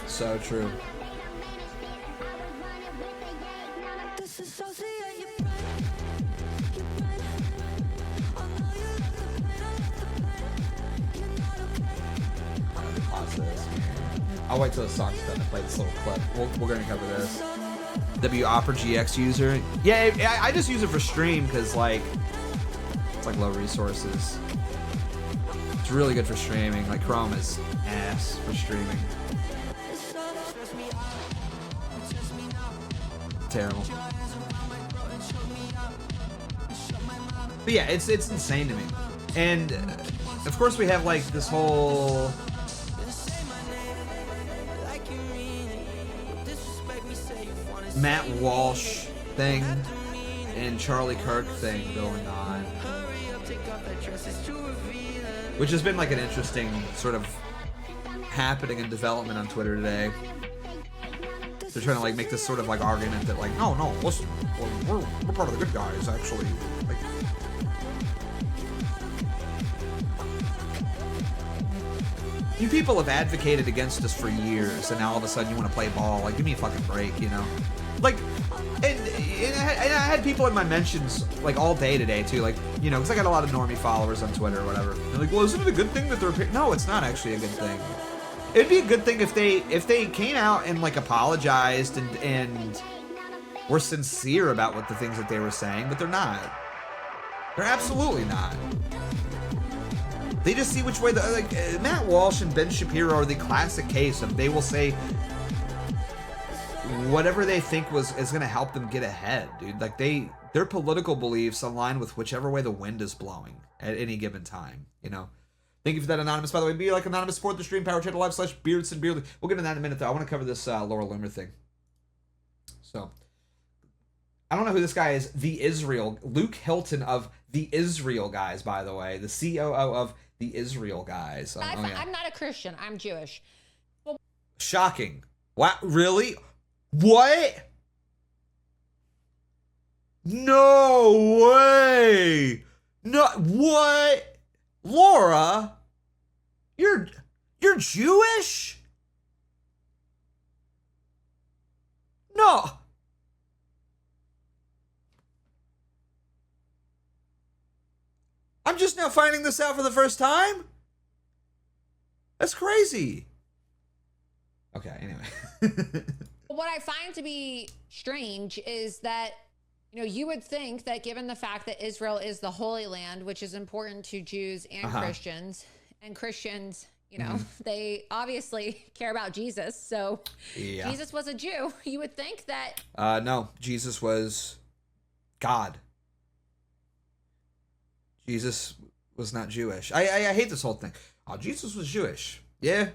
So true. I'll wait till the song's done to play this little clip. We're going to cover this. W Opera GX user. Yeah, I just use it for stream because, like, it's like low resources. It's really good for streaming. Like, Chrome is ass for streaming. Terrible. But yeah, it's insane to me. And, of course, we have, like, this whole... Matt Walsh thing and Charlie Kirk thing going on, which has been like an interesting sort of happening and development on Twitter today. They're trying to like make this sort of like argument that like, no, listen, we're part of the good guys actually. Like, you people have advocated against us for years, and now all of a sudden you want to play ball. Like, give me a fucking break, you know? Like, and I had people in my mentions, like, all day today, too. Like, you know, because I got a lot of normie followers on Twitter or whatever. They're like, well, isn't it a good thing that they're... No, it's not actually a good thing. It'd be a good thing if they came out and, like, apologized and were sincere about what the things that they were saying, but they're not. They're absolutely not. They just see which way the... Like, Matt Walsh and Ben Shapiro are the classic case of they will say whatever they think is going to help them get ahead, dude. Like, their political beliefs align with whichever way the wind is blowing at any given time, you know? Thank you for that, Anonymous. By the way, be like Anonymous, support the stream, Power Channel Live/Beardson Beardly. We'll get into that in a minute, though. I want to cover this Laura Loomer thing. So, I don't know who this guy is. Luke Hilton of the Israel Guys, by the way. The COO of the Israel Guys. I'm not a Christian. I'm Jewish. Well, shocking. What? Really? What? No way. No, what? Laura, you're Jewish? No. I'm just now finding this out for the first time? That's crazy. Okay, anyway. What I find to be strange is that, you know, you would think that given the fact that Israel is the Holy Land, which is important to Jews and Christians, and Christians, you know, they obviously care about Jesus. So yeah. Jesus was a Jew. You would think that... no, Jesus was God. Jesus was not Jewish. I hate this whole thing. Oh, Jesus was Jewish. Yeah.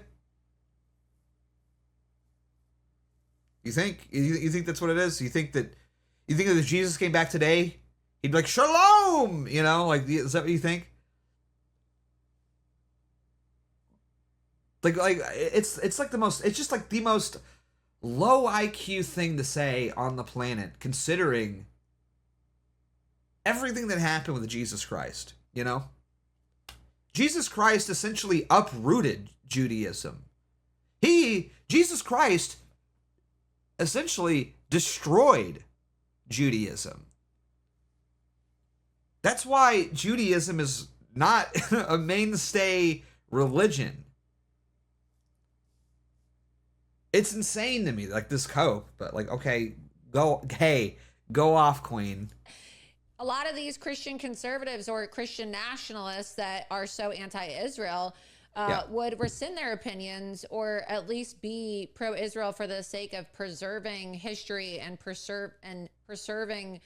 You think that's what it is? You think that if Jesus came back today, he'd be like, Shalom! You know, like, is that what you think? Like it's just like the most low IQ thing to say on the planet, considering everything that happened with Jesus Christ, you know? Jesus Christ essentially uprooted Judaism. Jesus Christ essentially destroyed Judaism. That's why Judaism is not a mainstay religion. It's insane to me, like, this cope, but like, okay, go off, Queen. A lot of these Christian conservatives or Christian nationalists that are so anti-Israel would rescind their opinions, or at least be pro-Israel for the sake of preserving history and preserving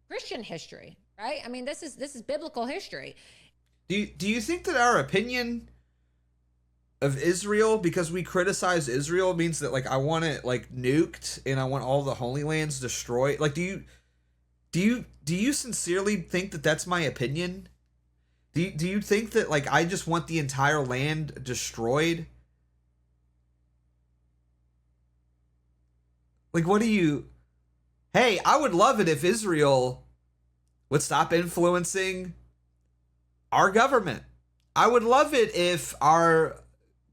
Christian history, right? I mean, this is biblical history. Do you think that our opinion of Israel, because we criticize Israel, means that, like, I want it, like, nuked and I want all the Holy Lands destroyed? Like, do you sincerely think that that's my opinion? Do you think that, like, I just want the entire land destroyed? Like, what do you... Hey, I would love it if Israel would stop influencing our government. I would love it if our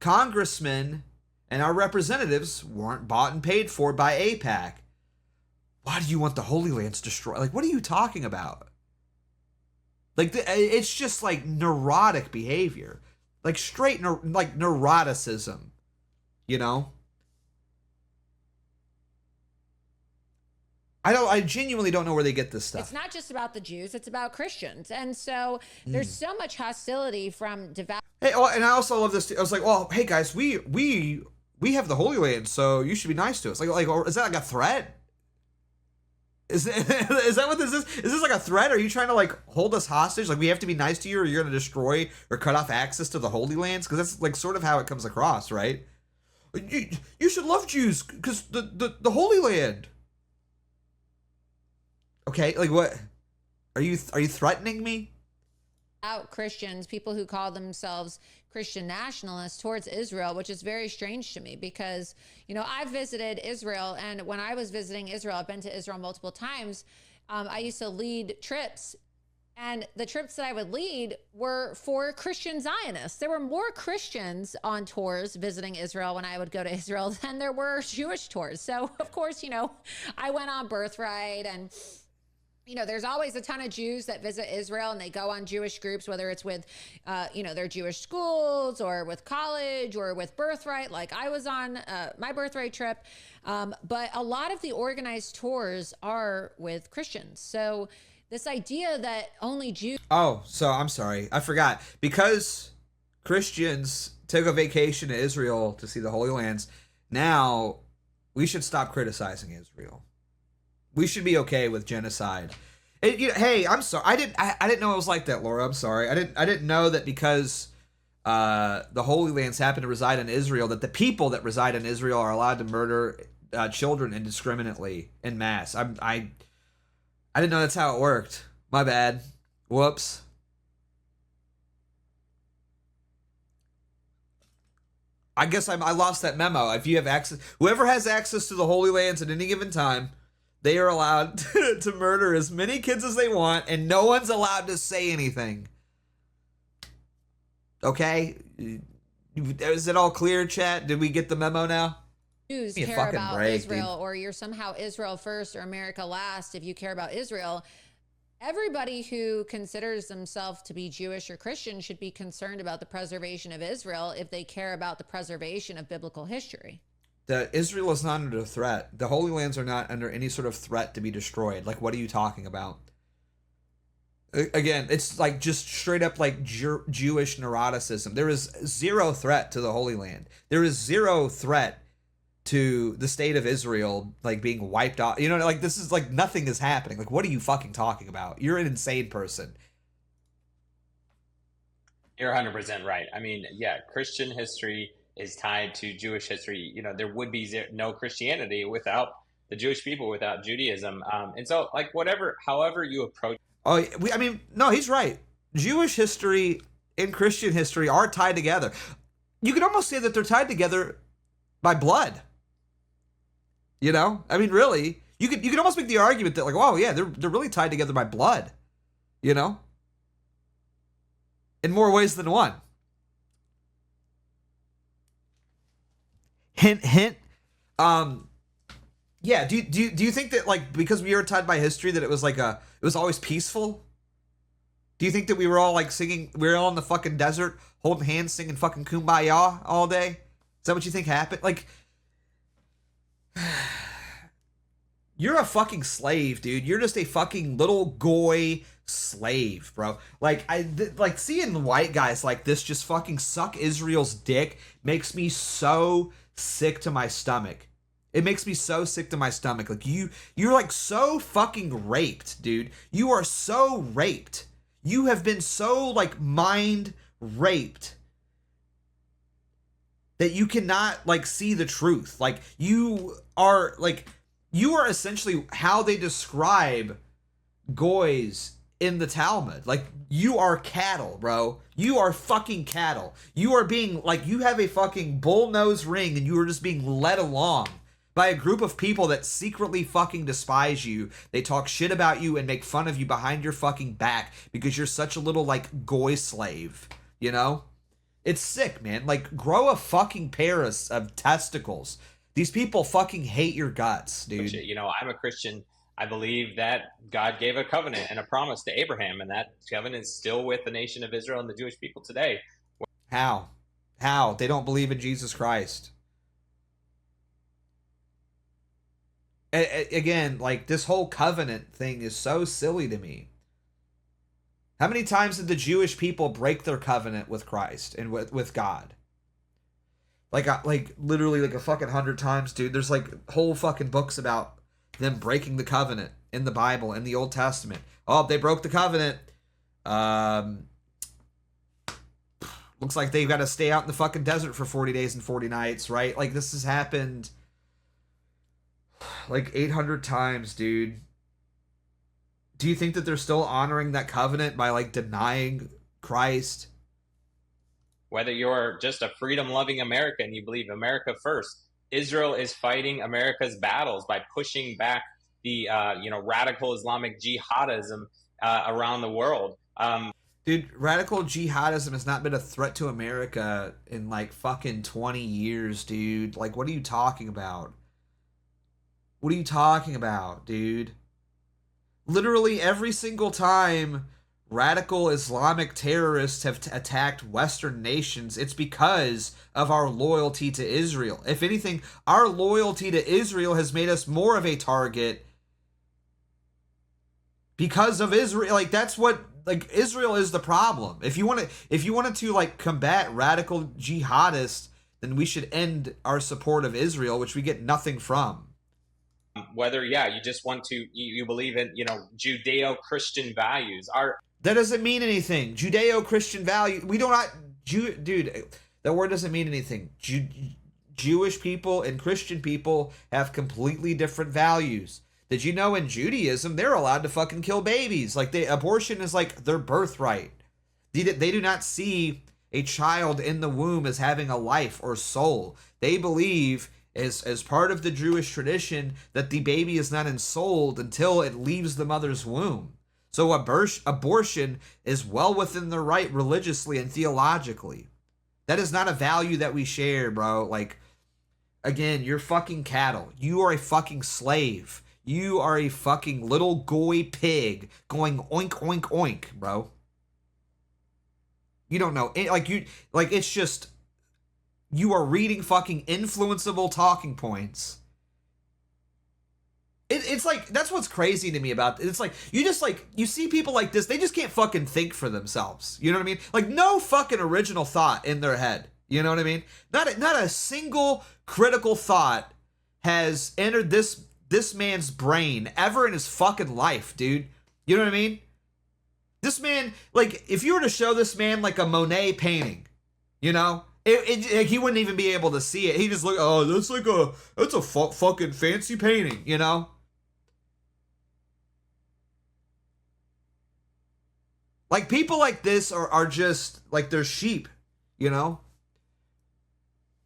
congressmen and our representatives weren't bought and paid for by AIPAC. Why do you want the Holy Lands destroyed? Like, what are you talking about? Like, it's just like neurotic behavior. Like, straight like neuroticism, you know? I genuinely don't know where they get this stuff. It's not just about the Jews, it's about Christians. And so there's so much hostility from devout. Hey, oh, and I also love this. I was like, well, hey guys, we have the Holy Land, so you should be nice to us. Like, is that like a threat? Is that what this is? Is this like a threat? Are you trying to like hold us hostage? Like we have to be nice to you, or you're going to destroy or cut off access to the Holy Lands? Because that's like sort of how it comes across, right? You should love Jews because the Holy Land. Okay, like what? Are you threatening me? Out Christians, people who call themselves Christian nationalists towards Israel, which is very strange to me because, you know, I've visited Israel, and when I was visiting Israel, I've been to Israel multiple times. I used to lead trips, and the trips that I would lead were for Christian Zionists. There were more Christians on tours visiting Israel when I would go to Israel than there were Jewish tours. So, of course, you know, I went on Birthright, and you know, there's always a ton of Jews that visit Israel and they go on Jewish groups, whether it's with, you know, their Jewish schools or with college or with Birthright, like I was on my Birthright trip. But a lot of the organized tours are with Christians. So this idea that only Jews. Oh, so I'm sorry. I forgot. Because Christians took a vacation to Israel to see the Holy Lands, now we should stop criticizing Israel. We should be okay with genocide. Hey, I'm sorry. I didn't know it was like that, Laura. I'm sorry. I didn't know that because the Holy Lands happen to reside in Israel, that the people that reside in Israel are allowed to murder children indiscriminately in mass. I didn't know that's how it worked. My bad. Whoops. I guess I lost that memo. If you have access, whoever has access to the Holy Lands at any given time, they are allowed to murder as many kids as they want, and no one's allowed to say anything. Okay? Is it all clear, chat? Did we get the memo now? Jews care about Israel, or you're somehow Israel first or America last if you care about Israel. Everybody who considers themselves to be Jewish or Christian should be concerned about the preservation of Israel if they care about the preservation of biblical history. Israel is not under threat. The Holy Lands are not under any sort of threat to be destroyed. Like, what are you talking about? Again, it's like just straight up like Jewish neuroticism. There is zero threat to the Holy Land. There is zero threat to the state of Israel, like being wiped out. You know, like this is like nothing is happening. Like, what are you fucking talking about? You're an insane person. You're 100% right. I mean, yeah, Christian history is tied to Jewish history. You know, there would be no Christianity without the Jewish people, without Judaism. And so, like, however you approach. Oh, I mean, no, he's right. Jewish history and Christian history are tied together. You could almost say that they're tied together by blood. You know, I mean, really, you could almost make the argument that, like, wow, yeah, they're really tied together by blood. You know, in more ways than one. Hint, hint. Yeah. Do you think that, like, because we are tied by history, that it was always peaceful? Do you think that we were all like singing? We were all in the fucking desert, holding hands, singing fucking "Kumbaya" all day? Is that what you think happened? Like, you're a fucking slave, dude. You're just a fucking little goy slave, bro. Like, like seeing white guys like this just fucking suck Israel's dick makes me so sick to my stomach. It makes me so sick to my stomach. Like, you're like so fucking raped, dude. You are so raped. You have been so like mind raped that you cannot like see the truth. Like, you are essentially how they describe goys in the Talmud. Like, you are cattle, bro. You are fucking cattle. You are being like, you have a fucking bull nose ring and you are just being led along by a group of people that secretly fucking despise you. They talk shit about you and make fun of you behind your fucking back because you're such a little like goy slave, you know? It's sick, man. Like, grow a fucking pair of testicles. These people fucking hate your guts, dude. You know, I'm a Christian. I believe that God gave a covenant and a promise to Abraham, and that covenant is still with the nation of Israel and the Jewish people today. How? How? They don't believe in Jesus Christ. Again, like, this whole covenant thing is so silly to me. How many times did the Jewish people break their covenant with Christ and with God? Like literally like a fucking 100 times, dude. There's like whole fucking books about them breaking the covenant in the Bible, in the Old Testament. Oh, they broke the covenant. Looks like they've got to stay out in the fucking desert for 40 days and 40 nights, right? Like, this has happened like 800 times, dude. Do you think that they're still honoring that covenant by like denying Christ? Whether you're just a freedom-loving American, you believe America first, Israel is fighting America's battles by pushing back the radical Islamic jihadism around the world. Dude, radical jihadism has not been a threat to America in like fucking 20 years, dude. Like, what are you talking about? What are you talking about, dude? Literally every single time radical Islamic terrorists have attacked Western nations, it's because of our loyalty to Israel. If anything, our loyalty to Israel has made us more of a target because of Israel. Like, that's what, like, Israel is the problem. If you wanted to like combat radical jihadists, then we should end our support of Israel, which we get nothing from. Whether, you just want to, you believe in, Judeo-Christian values. That doesn't mean anything. Judeo-Christian value. We don't, dude, that word doesn't mean anything. Jewish people and Christian people have completely different values. Did you know in Judaism, they're allowed to fucking kill babies? Like, abortion is like their birthright. They do not see a child in the womb as having a life or soul. They believe, as part of the Jewish tradition, that the baby is not ensouled until it leaves the mother's womb. So abortion is well within their right religiously and theologically. That is not a value that we share, bro. Like, again, you're fucking cattle. You are a fucking slave. You are a fucking little goy pig going oink, oink, oink, bro. You don't know. It's just, you are reading fucking influenceable talking points. It's like, that's what's crazy to me about it. It's like, you see people like this, they just can't fucking think for themselves. You know what I mean? Like, no fucking original thought in their head. You know what I mean? Not a single critical thought has entered this man's brain ever in his fucking life, dude. You know what I mean? This man, like, if you were to show this man like a Monet painting, you know, he wouldn't even be able to see it. He just look, oh, that's a fucking fancy painting, you know? Like, people like this are just, like, they're sheep, you know?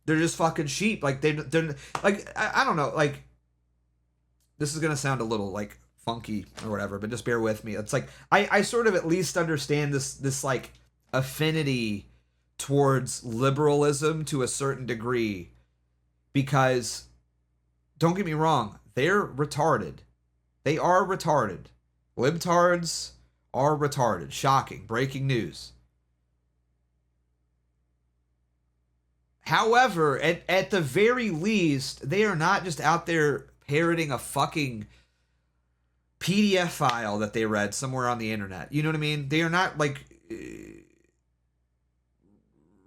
They're just fucking sheep. Like, they're like, I don't know, like, this is gonna sound a little, like, funky or whatever, but just bear with me. It's like, I sort of at least understand this like, affinity towards liberalism to a certain degree, because, don't get me wrong, they're retarded. They are retarded. Libtards are retarded. Shocking. Breaking news. However, at the very least, they are not just out there parroting a fucking PDF file that they read somewhere on the internet. You know what I mean? They are not, like,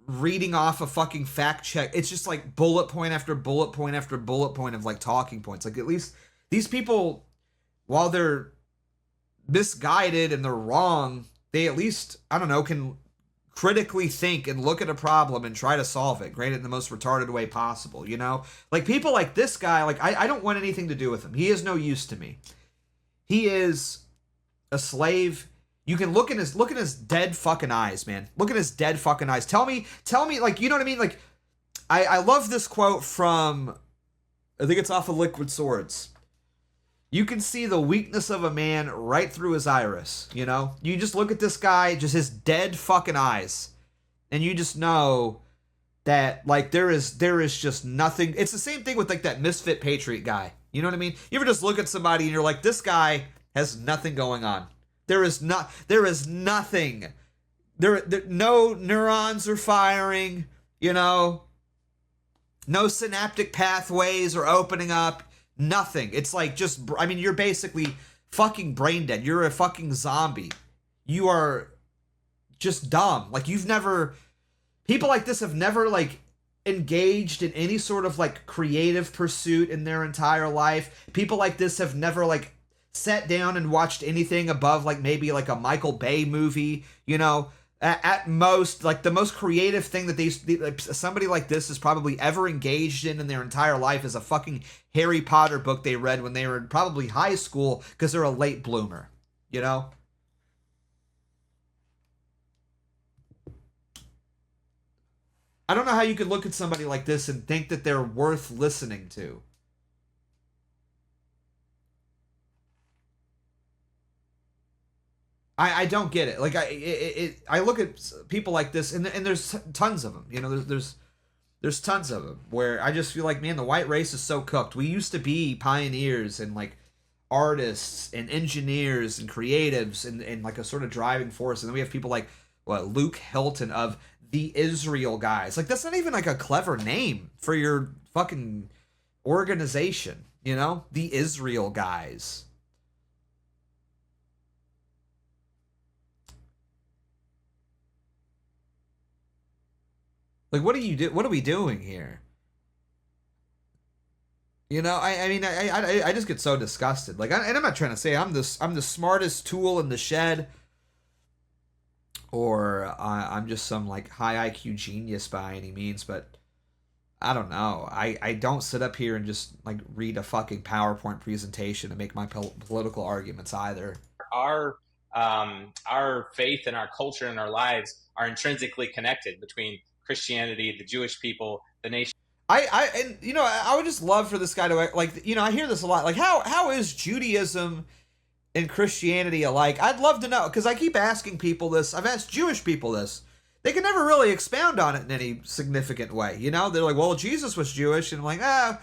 reading off a fucking fact check. It's just like bullet point after bullet point after bullet point of, like, talking points. Like, at least these people, while they're misguided and they're wrong, they at least, I don't know, can critically think and look at a problem and try to solve it, granted in the most retarded way possible, you know? Like, people like this guy, like, I don't want anything to do with him. He is no use to me. He is a slave. You can look in his dead fucking eyes, man. Look at his dead fucking eyes. Tell me, like, you know what I mean? Like, I love this quote from, I think it's off of Liquid Swords. You can see the weakness of a man right through his iris, you know? You just look at this guy, just his dead fucking eyes. and you just know that like there is just nothing. It's the same thing with like that misfit patriot guy. You know what I mean? You ever just look at somebody and you're like, this guy has nothing going on. There is nothing. There no neurons are firing, you know. No synaptic pathways are opening up. Nothing. It's like just, I mean, you're basically fucking brain dead. You're a fucking zombie. You are just dumb. Like people like this have never like engaged in any sort of like creative pursuit in their entire life. People like this have never like sat down and watched anything above like maybe like a Michael Bay movie, you know. At most, like the most creative thing that somebody like this is probably ever engaged in their entire life is a fucking Harry Potter book they read when they were in probably high school because they're a late bloomer, you know? I don't know how you could look at somebody like this and think that they're worth listening to. I don't get it. Like I look at people like this, and there's tons of them. You know, there's tons of them where I just feel like, man, the white race is so cooked. We used to be pioneers and like artists and engineers and creatives and like a sort of driving force, and then we have people like Luke Hilton of the Israel guys. Like that's not even like a clever name for your fucking organization. You know, the Israel guys. Like, what are we doing here? You know, I mean, I just get so disgusted. Like, and I'm not trying to say I'm the smartest tool in the shed, or I'm just some like high IQ genius by any means. But I don't know. I don't sit up here and just like read a fucking PowerPoint presentation to make my political arguments either. Our faith and our culture and our lives are intrinsically connected between Christianity, the Jewish people, the nation. And you know, I would just love for this guy to like, you know, I hear this a lot. Like, how is Judaism and Christianity alike? I'd love to know, because I keep asking people this. I've asked Jewish people this. They can never really expound on it in any significant way. You know, they're like, well, Jesus was Jewish, and I'm like,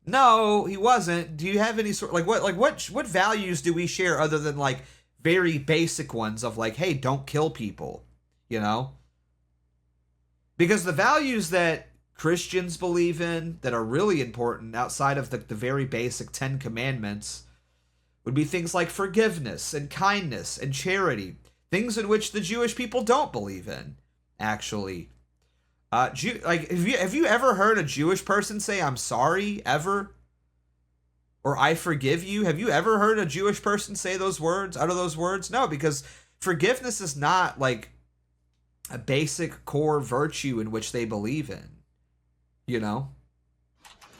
no, he wasn't. Do you have any sort what values do we share other than like very basic ones of like, hey, don't kill people, you know? Because the values that Christians believe in that are really important outside of the very basic 10 Commandments would be things like forgiveness and kindness and charity. Things in which the Jewish people don't believe in, actually. Have you ever heard a Jewish person say, I'm sorry, ever? Or I forgive you? Have you ever heard a Jewish person say those words, out of those words? No, because forgiveness is not like a basic core virtue in which they believe in, you know?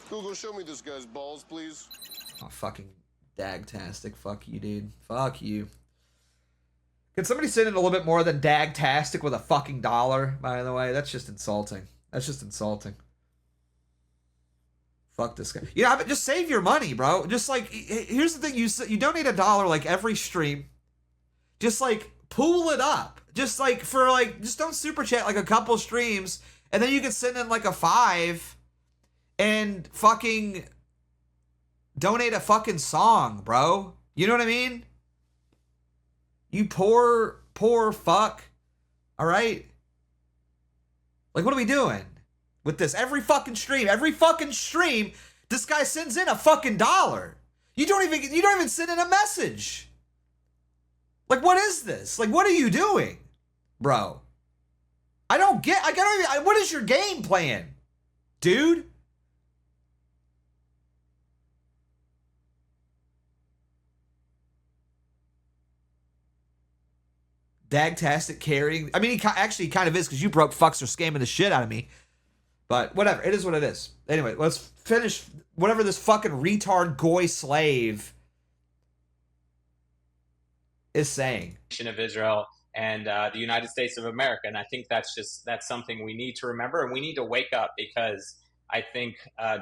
Google, show me this guy's balls, please. Oh, fucking dagtastic. Fuck you, dude. Fuck you. Can somebody send in a little bit more than dagtastic with a fucking $1, by the way? That's just insulting. That's just insulting. Fuck this guy. You know, just save your money, bro. Just like, here's the thing. You donate $1 like every stream. Just like, pool it up. Just like for like, just don't super chat like a couple streams, and then you can send in like a $5 and fucking donate a fucking song, bro. You know what I mean? You poor fuck. All right. Like, what are we doing with this? Every fucking stream, this guy sends in a fucking $1. You don't even send in a message. Like, what is this? Like, what are you doing, bro? What is your game plan, dude? Dagtastic carrying. I mean, he actually kind of is, because you broke fucks are scamming the shit out of me. But whatever, it is what it is. Anyway, let's finish whatever this fucking retard goy slave is saying. Of Israel and the United States of America, and I think that's something we need to remember, and we need to wake up, because I think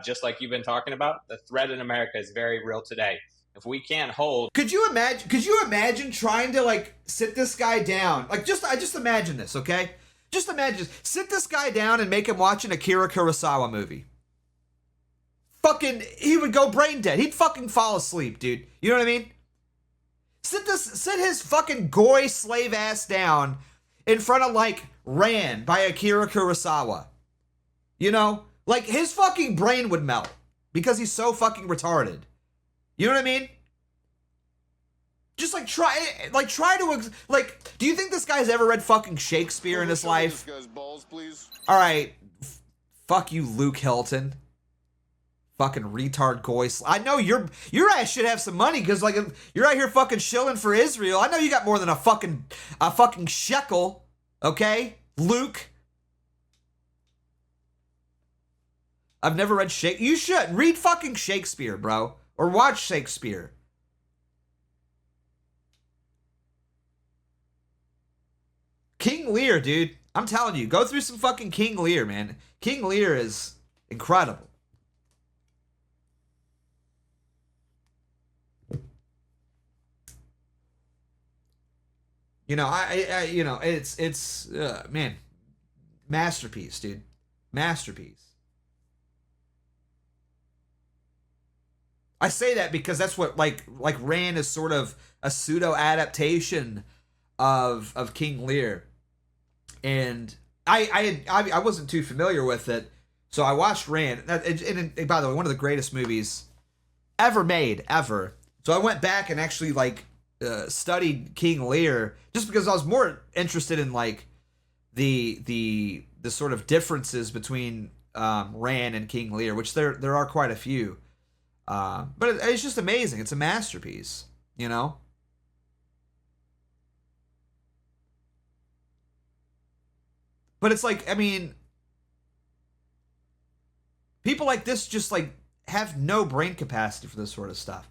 just like you've been talking about, the threat in America is very real today. If we can't hold, could you imagine trying to like sit this guy down? Like, I just imagine this, okay? Just imagine, sit this guy down and make him watch an Akira Kurosawa movie. Fucking, he would go brain dead. He'd fucking fall asleep, dude. You know what I mean? Sit his fucking goy slave ass down in front of, like, Ran by Akira Kurosawa. You know? Like, his fucking brain would melt because he's so fucking retarded. You know what I mean? Just, like, try to, like, do you think this guy's ever read fucking Shakespeare in his life? This guy's balls, please. All right. Fuck you, Luke Hilton. Fucking retard goy. I know your ass should have some money because, like, you're out here fucking shilling for Israel. I know you got more than a fucking shekel. Okay, Luke. I've never read Shakespeare. You should read fucking Shakespeare, bro, or watch Shakespeare. King Lear, dude. I'm telling you, go through some fucking King Lear, man. King Lear is incredible. You know, you know, it's man, masterpiece, dude, masterpiece. I say that because that's what like Ran is sort of a pseudo adaptation of King Lear, and I wasn't too familiar with it, so I watched Ran. And by the way, one of the greatest movies ever made, ever. So I went back and actually like studied King Lear just because I was more interested in like the sort of differences between Ran and King Lear, which there are quite a few. But it's just amazing. It's a masterpiece, you know? But it's like, I mean, people like this just like have no brain capacity for this sort of stuff.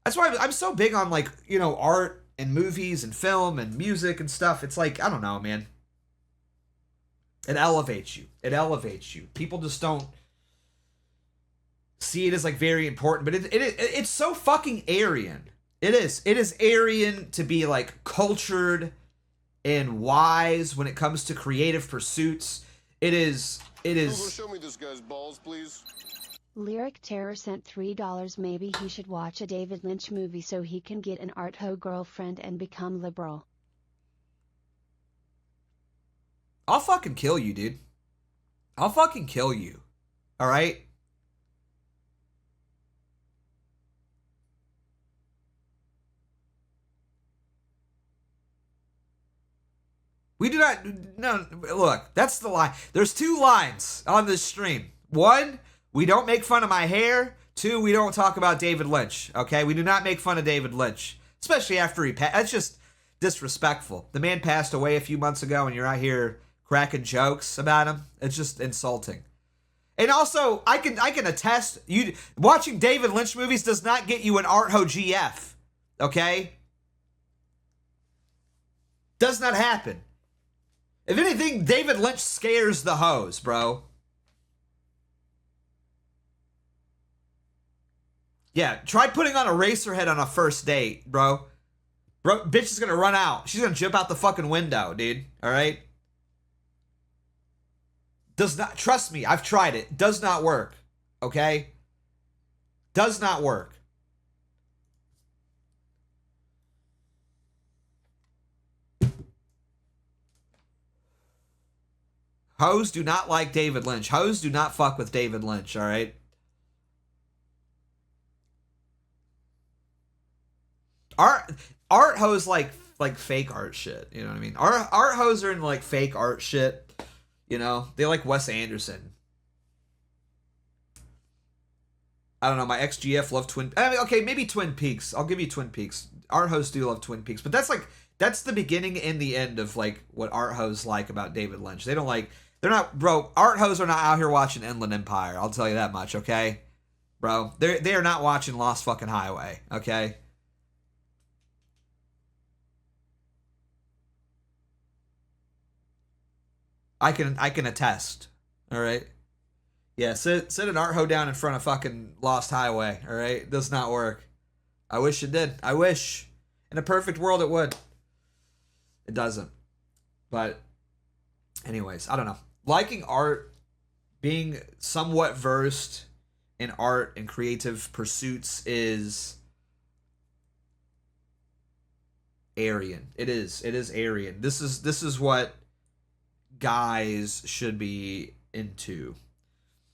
That's why I'm so big on, like, you know, art and movies and film and music and stuff. It's like, I don't know, man. It elevates you. It elevates you. People just don't see it as, like, very important. But it's so fucking Aryan. It is. It is Aryan to be, like, cultured and wise when it comes to creative pursuits. It is. Google, show me this guy's balls, please. Lyric Terror sent $3. Maybe he should watch a David Lynch movie so he can get an art ho girlfriend and become liberal. I'll fucking kill you, dude. I'll fucking kill you. All right? We do not, no, look, that's the line. There's two lines on this stream. One, we don't make fun of my hair. Two, we don't talk about David Lynch, okay? We do not make fun of David Lynch, especially after he passed. That's just disrespectful. The man passed away a few months ago and you're out here cracking jokes about him. It's just insulting. And also, I can attest, you watching David Lynch movies does not get you an art ho GF, okay? Does not happen. If anything, David Lynch scares the hoes, bro. Yeah, try putting on a racer head on a first date, bro. Bro, bitch is gonna run out. She's gonna jump out the fucking window, dude. All right? Does not, trust me, I've tried it. Does not work, okay? Does not work. Hoes do not like David Lynch. Hoes do not fuck with David Lynch, all right? Art hoes like fake art shit, you know what I mean? Art hoes are in like fake art shit, you know? They like Wes Anderson. I don't know, my ex-GF loved I mean, okay, maybe Twin Peaks. I'll give you Twin Peaks. Art hoes do love Twin Peaks, but that's the beginning and the end of like what art hoes like about David Lynch. They don't like, they're not, bro, art hoes are not out here watching Inland Empire. I'll tell you that much, okay? Bro, they are not watching Lost fucking Highway, okay? I can attest, all right? Yeah, sit an art hoe down in front of fucking Lost Highway, all right? It does not work. I wish it did. I wish. In a perfect world, it would. It doesn't. But anyways, I don't know. Liking art, being somewhat versed in art and creative pursuits is Aryan. It is Aryan. This is what guys should be into.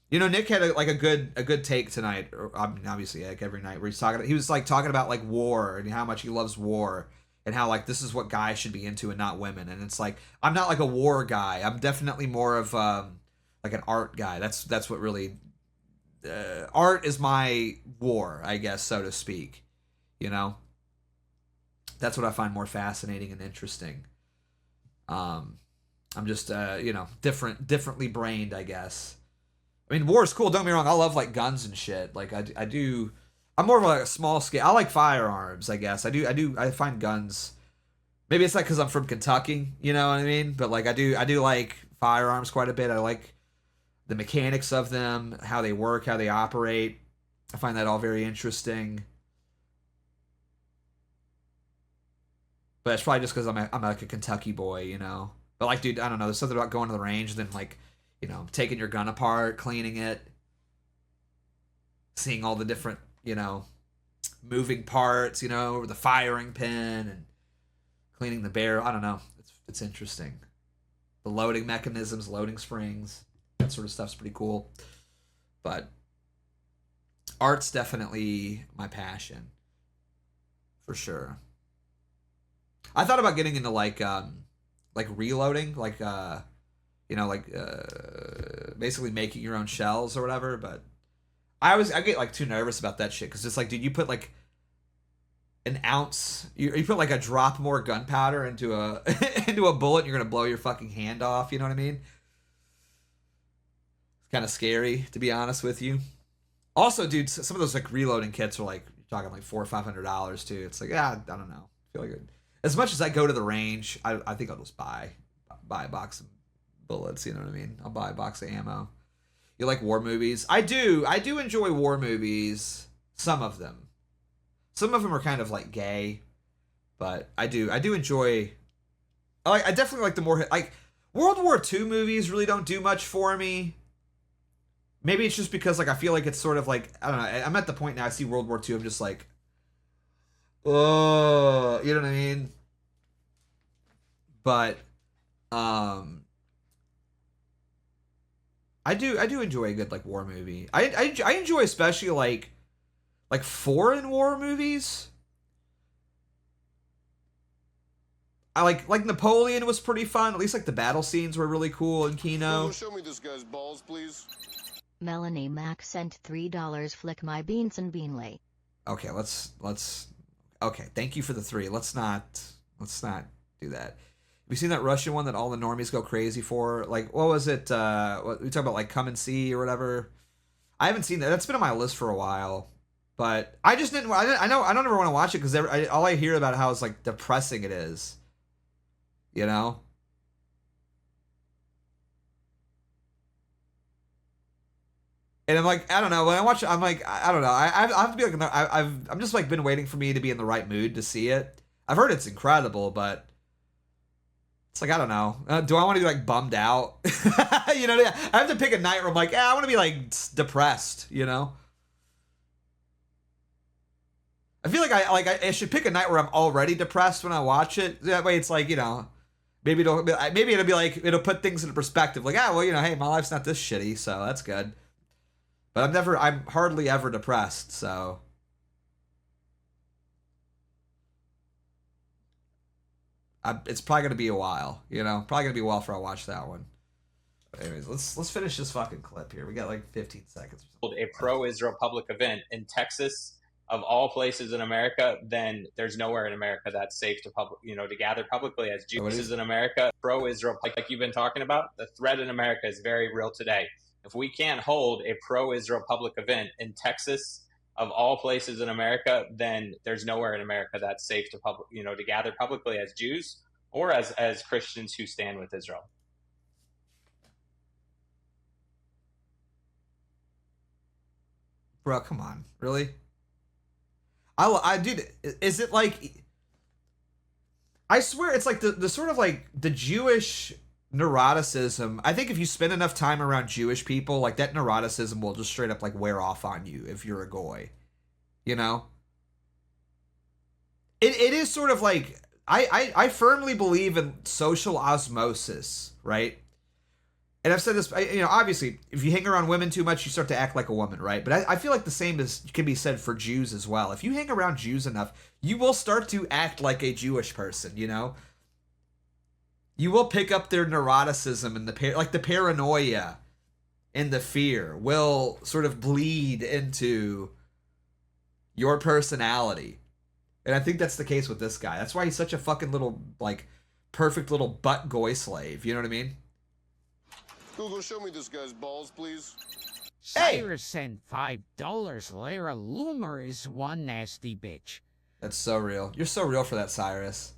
You know, Nick had a good take tonight. Or, I mean, obviously, like every night, where he was like talking about like war and how much he loves war and how like this is what guys should be into and not women. And it's like I'm not like a war guy. I'm definitely more of like an art guy. That's what really art is my war, I guess, so to speak. You know, that's what I find more fascinating and interesting. I'm just you know, differently brained, I guess. I mean, war is cool. Don't get me wrong. I love like guns and shit. Like I do. I'm more of like a small scale. I like firearms, I guess. I find guns. Maybe it's like because I'm from Kentucky, you know what I mean? But like I do like firearms quite a bit. I like the mechanics of them, how they work, how they operate. I find that all very interesting. But it's probably just because I'm like a Kentucky boy, you know. But like, dude, I don't know. There's something about going to the range and then like, you know, taking your gun apart, cleaning it, seeing all the different, you know, moving parts, you know, the firing pin and cleaning the barrel. I don't know. It's interesting. The loading mechanisms, loading springs, that sort of stuff's pretty cool. But art's definitely my passion, for sure. I thought about getting into like reloading, like you know, like basically making your own shells or whatever. But I get like too nervous about that shit because it's like, dude, you put like an ounce, you put like a drop more gunpowder into a into a bullet, you're gonna blow your fucking hand off. You know what I mean? It's kind of scary, to be honest with you. Also, dude, some of those like reloading kits are like, you're talking like $400 or $500 too. It's like, yeah, I don't know. I feel like as much as I go to the range, I think I'll just buy a box of bullets. You know what I mean? I'll buy a box of ammo. You like war movies? I do enjoy war movies. Some of them are kind of like gay, but I do enjoy. I definitely like the more like World War II movies. Really don't do much for me. Maybe it's just because like I feel like it's sort of like, I don't know. I'm at the point now. I see World War II. I'm just like, oh, you know what I mean? But I do enjoy a good like war movie. I enjoy especially like foreign war movies. I like Napoleon was pretty fun. At least like the battle scenes were really cool in Kino. Show me this guy's balls, please. Melanie Mack sent $3. Flick my Beardson Beanley. Okay, let's okay, thank you for the 3. Let's not do that. Have you seen that Russian one that all the normies go crazy for? Like, what was it? What we talk about, like Come and See or whatever. I haven't seen that. That's been on my list for a while, but I just didn't. I don't ever want to watch it because all I hear about how it's like depressing it is. You know. And I'm like, I don't know. When I watch it, I'm like, I don't know. I have to be like, I'm just like been waiting for me to be in the right mood to see it. I've heard it's incredible, but it's like, I don't know. Do I want to be like bummed out? You know, I have to pick a night where I'm like, I want to be like depressed. You know. I feel like I should pick a night where I'm already depressed when I watch it. That way, it's like, you know, maybe it'll be like, it'll put things into perspective. Like, well, you know, hey, my life's not this shitty, so that's good. But I'm hardly ever depressed, so. It's probably gonna be a while, you know? Probably gonna be a while before I watch that one. But anyways, let's finish this fucking clip here. We got like 15 seconds. A pro-Israel public event in Texas, of all places in America, then there's nowhere in America that's safe to to gather publicly as Jews in America. Pro-Israel, like you've been talking about, the threat in America is very real today. If we can't hold a pro-Israel public event in Texas, of all places in America, then there's nowhere in America that's safe to gather publicly as Jews or as Christians who stand with Israel. Bro, come on, really? I dude, is it like? I swear it's like the sort of like the Jewish neuroticism. I think if you spend enough time around Jewish people, like that neuroticism will just straight up like wear off on you if you're a goy. You know? It is sort of like I firmly believe in social osmosis, right? And I've said this, obviously, if you hang around women too much, you start to act like a woman, right? But I feel like the same can be said for Jews as well. If you hang around Jews enough, you will start to act like a Jewish person, you know? You will pick up their neuroticism and the paranoia and the fear will sort of bleed into your personality. And I think that's the case with this guy. That's why he's such a fucking little, like, perfect little butt goy slave. You know what I mean? Google, show me this guy's balls, please. Cyrus sent $5. Laura Loomer is one nasty bitch. That's so real. You're so real for that, Cyrus.